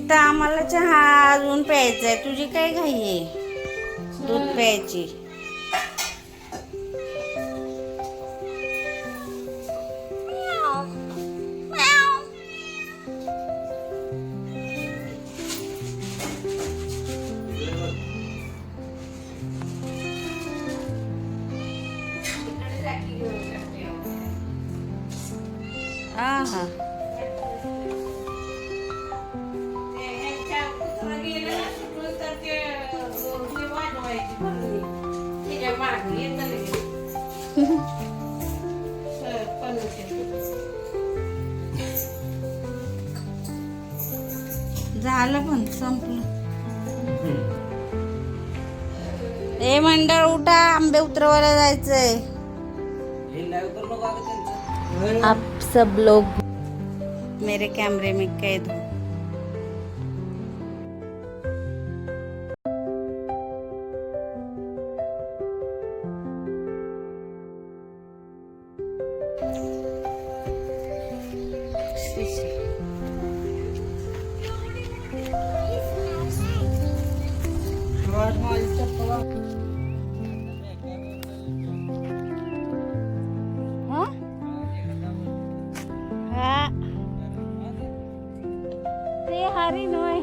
इथं आम्हाला चहा अजून प्यायचा आहे. तुझी काय घाई आहे दूध प्यायची? हा झालं पण संपलं. ए मंडळ उठा, आंबे उतरवायला जायचंय. आप सब लोग मेरे कैमरे में कैद हो. हरी नोय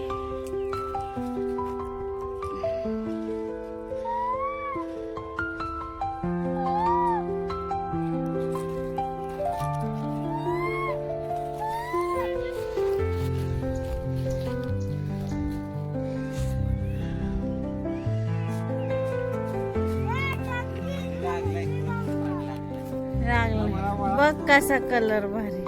बघ कसा कलर भारी.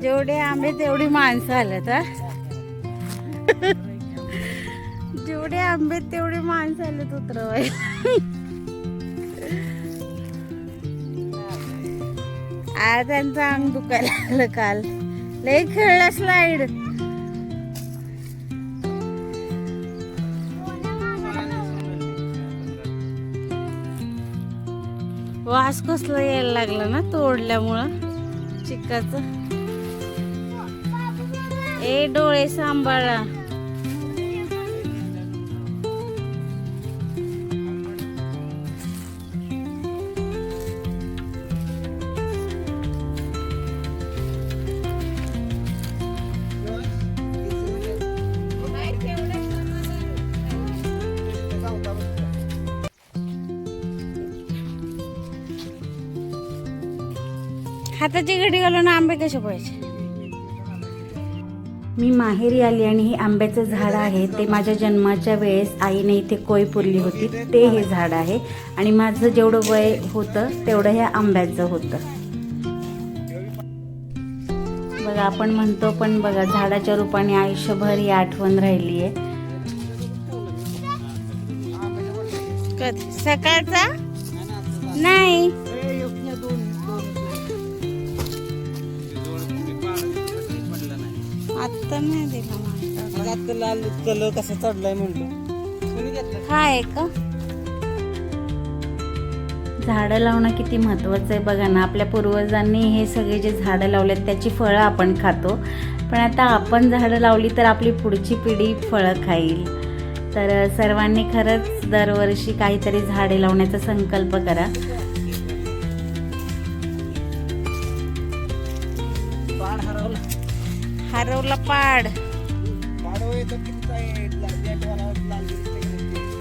जेवढे आंबे तेवढी माणसं आलेत. जेवढे आंबे तेवढी माणसं आलेत उतरवाय. आज त्यांचं अंग दुखायला लागलं. काल लय खेळला स्लाइड. वास कसला यायला लागला ना तोडल्यामुळं चिकाचं. ए डोळे सांभाळा. हाताची घडी घालून आंबे कसे पाहिजे. मी माहेरी आली आणि हे आंब्याचं झाड आहे ते माझ्या जन्माच्या वेळेस आईने इथे कोय पुरली होती. ते हे झाड आहे आणि माझं जेवढं वय होतं तेवढं हे आंब्याचं होतं. बघा आपण म्हणतो पण बघा झाडाच्या रूपाने आयुष्यभर ही आठवण राहिली आहे. सकाळचा नाही आता नाही दिला. लाल कलर कसा चढलाय म्हणतो. हा आहे का. झाडं लावणं किती महत्वाचं आहे बघा ना. आपल्या पूर्वजांनी हे सगळे जे झाडं लावलेत त्याची फळं आपण खातो. पण आता आपण झाडं लावली तर आपली पुढची पिढी फळं खाईल. तर सर्वांनी खरंच दरवर्षी काहीतरी झाडे लावण्याचा संकल्प करा. हरवला पाड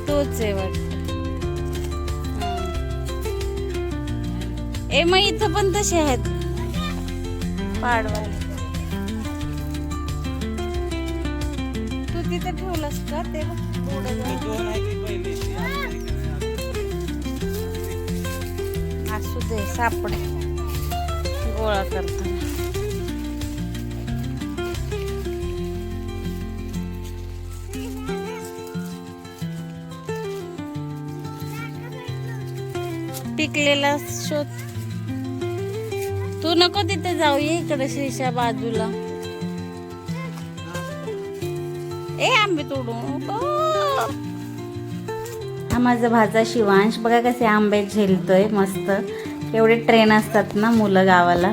तोच आहे वाटत. ए मग इथं पण तसे आहेत पाडवाले. तू तिथे ठेवलंस का ते? असू दे सापडे गोळा करताना. पिकलेला शोध. तू नको तिथे जाऊ, ये इकडे शीशा बाजूला. ए आंबे तोडू हा माझा भाचा शिवांश बघा कसे आंबे झेलतोय मस्त. एवढे ट्रेन असतात ना मुलं गावाला.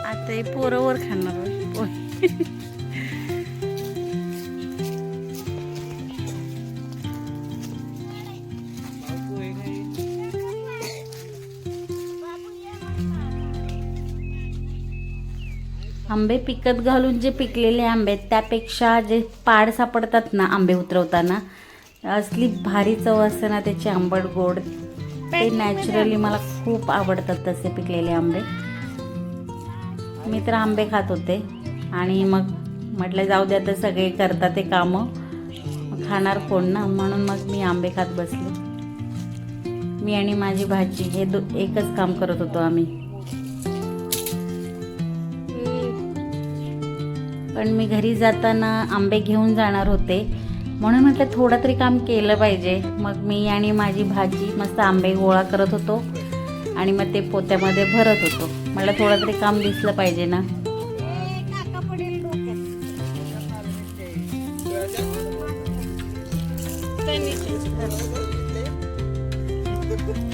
आता हे पोरं वर खाणार आंबे पिकत घालून जे पिकलेले आंबे त्यापेक्षा जे पाड सापडतात ना आंबे उतरवताना, असली भारी चव असते ना त्याची, आंबट गोड. ते नॅचरली मला खूप आवडतात तसे पिकलेले आंबे. मी तर आंबे खात होते आणि मग म्हटलं जाऊ द्या तर सगळे करतात ते कामं, खाणार कोण ना, म्हणून मग मी आंबे खात बसले. मी आणि माझी भाची हे एकच काम करत होतो आम्ही. पण मी घरी जाताना आंबे घेऊन जाणार होते म्हणून म्हटलं थोडं तरी काम केलं पाहिजे. मग मी आणि माझी भाजी मस्त आंबे गोळा करत होतो आणि मग ते पोत्यामध्ये भरत होतो. मला थोडं तरी काम दिसलं पाहिजे ना.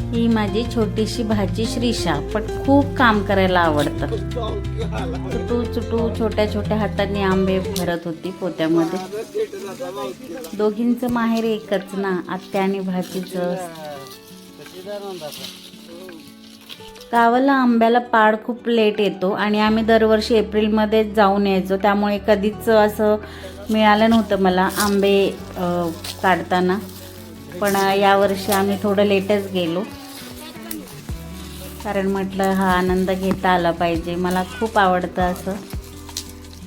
ही माझी छोटीशी भाची श्रीषा, पण खूप काम करायला आवडतं. चुटू छोट्या छोट्या हातांनी आंबे भरत होती पोत्यामध्ये. दोघींचं माहेर एकच ना, आत्या आणि भाचीचं. गावाला आंब्याला पाड खूप लेट येतो आणि आम्ही दरवर्षी एप्रिलमध्ये जाऊन यायचो, त्यामुळे कधीच असं मिळालं नव्हतं मला आंबे काढताना. पण यावर्षी आम्ही थोडं लेटच गेलो, कारण म्हटलं हा आनंद घेता आला पाहिजे. मला खूप आवडतं असं.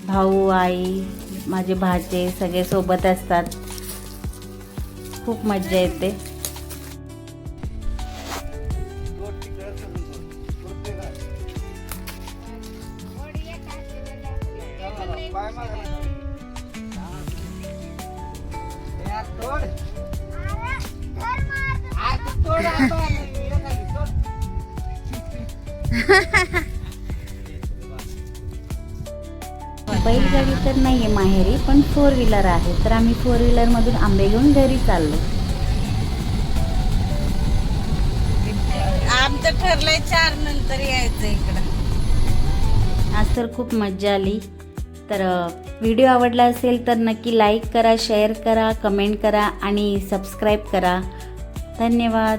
भाऊ, आई, माझे भाचे सगळे सोबत असतात, खूप मज्जा येते. बैलगाडी तर नाही आहे माहेरी, पण 4 व्हीलर आहे, तर आम्ही 4 व्हीलरमधून आंबे घेऊन घरी चाललो. आमचं ठरलंय 4 नंतर यायचं इकडं. आज तर खूप मज्जा आली. तर व्हिडिओ आवडला असेल तर नक्की लाईक करा, शेअर करा, कमेंट करा आणि सबस्क्राईब करा. धन्यवाद.